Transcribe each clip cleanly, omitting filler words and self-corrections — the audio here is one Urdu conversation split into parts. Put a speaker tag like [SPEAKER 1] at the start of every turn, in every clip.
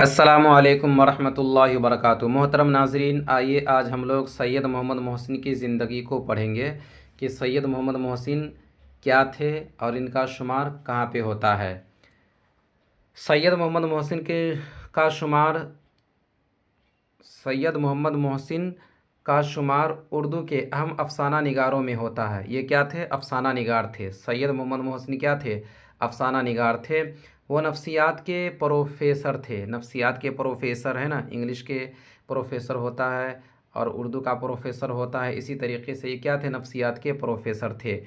[SPEAKER 1] السلام علیکم ورحمۃ اللہ وبرکاتہ۔ محترم ناظرین، آئیے آج ہم لوگ سید محمد محسن کی زندگی کو پڑھیں گے کہ سید محمد محسن کیا تھے اور ان کا شمار کہاں پہ ہوتا ہے۔ سید محمد محسن کا شمار سید محمد محسن کا شمار اردو کے اہم افسانہ نگاروں میں ہوتا ہے۔ یہ کیا تھے؟ افسانہ نگار تھے۔ سید محمد محسن کیا تھے؟ افسانہ نگار تھے۔ وہ نفسیات کے پروفیسر تھے۔ نفسیات کے پروفیسر ہے نا، انگلش کے پروفیسر ہوتا ہے اور اردو کا پروفیسر ہوتا ہے، اسی طریقے سے یہ کیا تھے؟ نفسیات کے پروفیسر تھے۔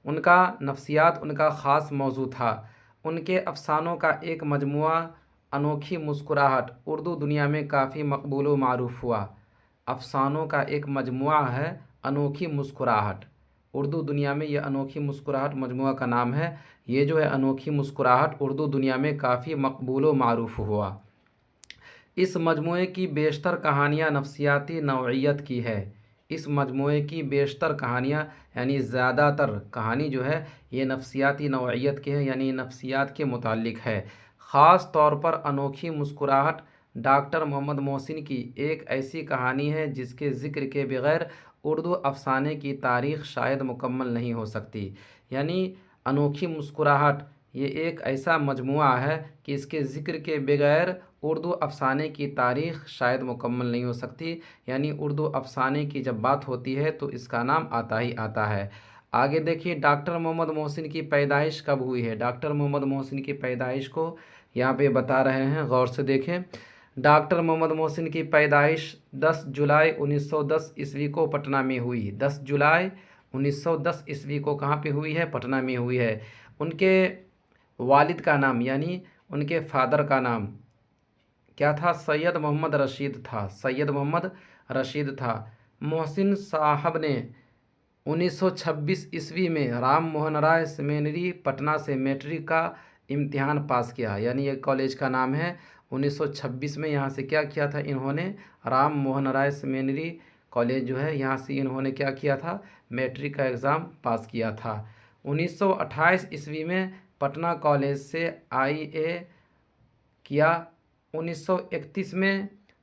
[SPEAKER 1] ان کا نفسیات ان کا خاص موضوع تھا۔ ان کے افسانوں کا ایک مجموعہ انوکھی مسکراہٹ اردو دنیا میں کافی مقبول و معروف ہوا۔ افسانوں کا ایک مجموعہ ہے انوکھی مسکراہٹ، اردو دنیا میں یہ انوکھی مسکراہٹ مجموعہ کا نام ہے۔ یہ جو ہے انوکھی مسکراہٹ اردو دنیا میں کافی مقبول و معروف ہوا۔ اس مجموعے کی بیشتر کہانیاں نفسیاتی نوعیت کی ہے۔ اس مجموعے کی بیشتر کہانیاں یعنی زیادہ تر کہانی جو ہے یہ نفسیاتی نوعیت کی ہے، یعنی نفسیات کے متعلق ہے۔ خاص طور پر انوکھی مسکراہٹ ڈاکٹر محمد محسن کی ایک ایسی کہانی ہے جس کے ذکر کے بغیر اردو افسانے کی تاریخ شاید مکمل نہیں ہو سکتی۔ یعنی انوکھی مسکراہٹ یہ ایک ایسا مجموعہ ہے کہ اس کے ذکر کے بغیر اردو افسانے کی تاریخ شاید مکمل نہیں ہو سکتی۔ یعنی اردو افسانے کی جب بات ہوتی ہے تو اس کا نام آتا ہی آتا ہے۔ آگے دیکھیے ڈاکٹر محمد محسن کی پیدائش کب ہوئی ہے۔ ڈاکٹر محمد محسن کی پیدائش کو یہاں پہ بتا رہے ہیں، غور سے دیکھیں۔ ڈاکٹر محمد محسن کی پیدائش 10 جولائی 1910 عیسوی کو پٹنہ میں ہوئی۔ 10 جولائی 1910 عیسوی کو کہاں پہ ہوئی ہے؟ پٹنہ میں ہوئی ہے۔ ان کے والد کا نام یعنی ان کے فادر کا نام کیا تھا؟ سید محمد رشید تھا۔ سید محمد رشید تھا۔ محسن صاحب نے 1926 عیسوی میں رام موہن رائے سیمینری پٹنہ سے میٹرک کا امتحان پاس کیا، یعنی یہ کالج کا نام ہے۔ 1926 میں یہاں سے کیا کیا تھا انہوں نے؟ رام موہن رائے سیمینری کالج جو ہے یہاں سے انہوں نے کیا کیا تھا؟ میٹرک کا ایگزام پاس کیا تھا۔ 1928 عیسوی میں پٹنہ کالج سے آئی اے کیا۔ 1931 میں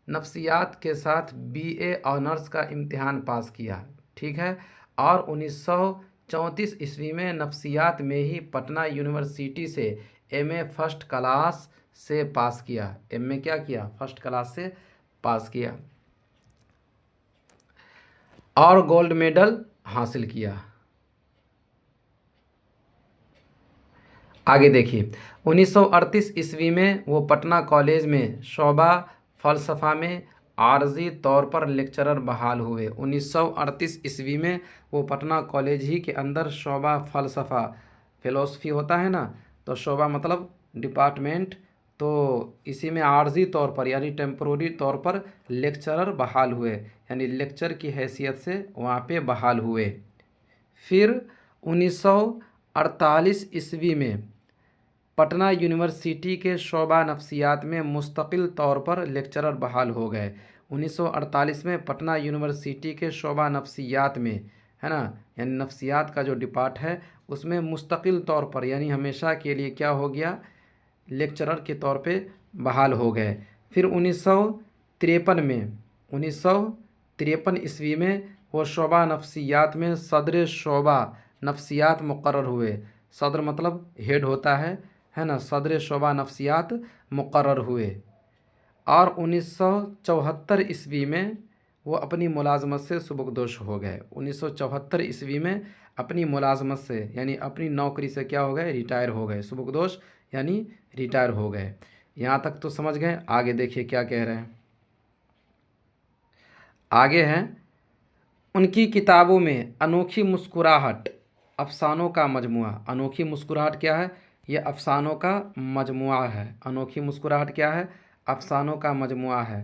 [SPEAKER 1] نفسیات کے ساتھ بی اے آنرز کا امتحان پاس کیا، ٹھیک ہے۔ اور 1934 عیسوی میں نفسیات میں ہی پٹنہ یونیورسٹی سے ایم اے فرسٹ کلاس سے پاس کیا۔ ایم اے کیا کیا؟ فرسٹ کلاس سے پاس کیا اور گولڈ میڈل حاصل کیا۔ آگے دیکھیے 1938 عیسوی میں وہ پٹنہ کالج میں شعبہ فلسفہ میں عارضی طور پر لیکچرر بحال ہوئے۔ 1938 عیسوی میں وہ پٹنہ کالج ہی کے اندر شعبہ فلسفی ہوتا ہے نا، تو شعبہ مطلب ڈپارٹمنٹ، تو اسی میں عارضی طور پر یعنی ٹیمپروری طور پر لیکچرر بحال ہوئے، یعنی لیکچر کی حیثیت سے وہاں پہ بحال ہوئے۔ پھر 1948 عیسوی میں پٹنہ یونیورسٹی کے شعبہ نفسیات میں مستقل طور پر لیکچرر بحال ہو گئے۔ 1948 میں پٹنہ یونیورسٹی کے شعبہ نفسیات میں ہے نا، یعنی نفسیات کا جو ڈپارٹ ہے اس میں مستقل طور پر یعنی ہمیشہ کے لیے کیا ہو گیا؟ لیکچرر کے طور پہ بحال ہو گئے۔ پھر 1953 عیسوی میں وہ شعبہ نفسیات میں صدر شعبہ نفسیات مقرر ہوئے۔ صدر مطلب ہیڈ ہوتا ہے نا، صدر شعبہ نفسیات مقرر ہوئے۔ اور 1974 عیسوی میں وہ اپنی ملازمت سے سبکدوش ہو گئے۔ 1974 عیسوی میں اپنی ملازمت سے یعنی اپنی نوکری سے کیا ہو گئے؟ ریٹائر ہو گئے۔ سبکدوش یعنی ریٹائر ہو گئے۔ یہاں تک تو سمجھ گئے؟ آگے دیکھیے کیا کہہ رہے ہیں۔ آگے ہیں ان کی کتابوں میں انوکھی مسکراہٹ افسانوں کا مجموعہ۔ انوکھی مسکراہٹ کیا ہے؟ یہ افسانوں کا مجموعہ ہے۔ انوکھی مسکراہٹ کیا ہے؟ افسانوں کا مجموعہ ہے۔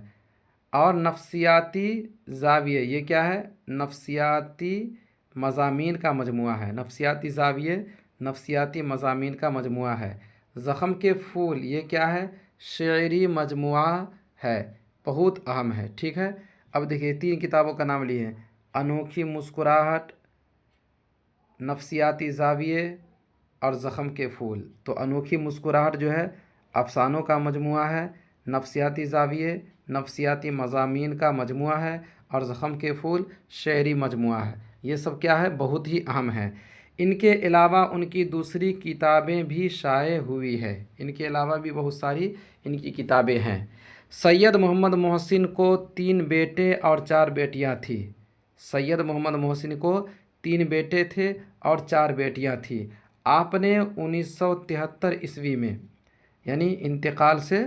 [SPEAKER 1] اور نفسیاتی زاویے یہ کیا ہے؟ نفسیاتی مضامین کا مجموعہ ہے۔ نفسیاتی زاویے نفسیاتی مضامین کا مجموعہ ہے۔ زخم کے پھول یہ کیا ہے؟ شعری مجموعہ ہے، بہت اہم ہے، ٹھیک ہے۔ اب دیکھیے 3 کتابوں کا نام لیے ہیں، انوکھی مسکراہٹ، نفسیاتی زاویے اور زخم کے پھول۔ تو انوکھی مسکراہٹ جو ہے افسانوں کا مجموعہ ہے، نفسیاتی زاویے نفسیاتی مضامین کا مجموعہ ہے، اور زخم کے پھول شعری مجموعہ ہے۔ یہ سب کیا ہے؟ بہت ہی اہم ہے۔ ان کے علاوہ ان کی دوسری کتابیں بھی شائع ہوئی ہے، ان کے علاوہ بھی بہت ساری ان کی کتابیں ہیں۔ سید محمد محسن کو 3 بیٹے اور 4 بیٹیاں تھیں۔ سید محمد محسن کو 3 بیٹے تھے اور 4 بیٹیاں تھیں۔ آپ نے 1973 عیسوی میں، یعنی انتقال سے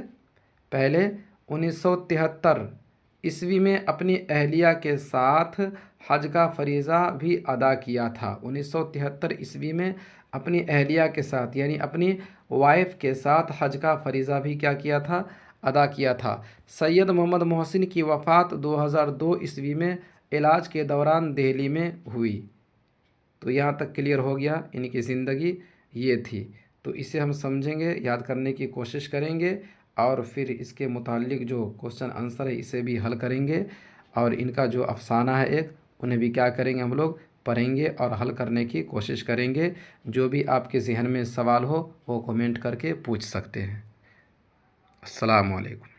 [SPEAKER 1] پہلے 1973 عیسوی میں اپنی اہلیہ کے ساتھ حج کا فریضہ بھی ادا کیا تھا۔ 1973 عیسوی میں اپنی اہلیہ کے ساتھ، یعنی اپنی وائف کے ساتھ حج کا فریضہ بھی کیا کیا تھا؟ ادا کیا تھا۔ سید محمد محسن کی وفات 2002 عیسوی میں علاج کے دوران دہلی میں ہوئی۔ تو یہاں تک کلیئر ہو گیا، ان کی زندگی یہ تھی۔ تو اسے ہم سمجھیں گے، یاد کرنے کی کوشش کریں گے، اور پھر اس کے متعلق جو کوشچن آنسر ہے اسے بھی حل کریں گے، اور ان کا جو افسانہ ہے ایک، انہیں بھی کیا کریں گے؟ ہم لوگ پڑھیں گے اور حل کرنے کی کوشش کریں گے۔ جو بھی آپ کے ذہن میں سوال ہو وہ کمنٹ کر کے پوچھ سکتے ہیں۔ السلام علیکم۔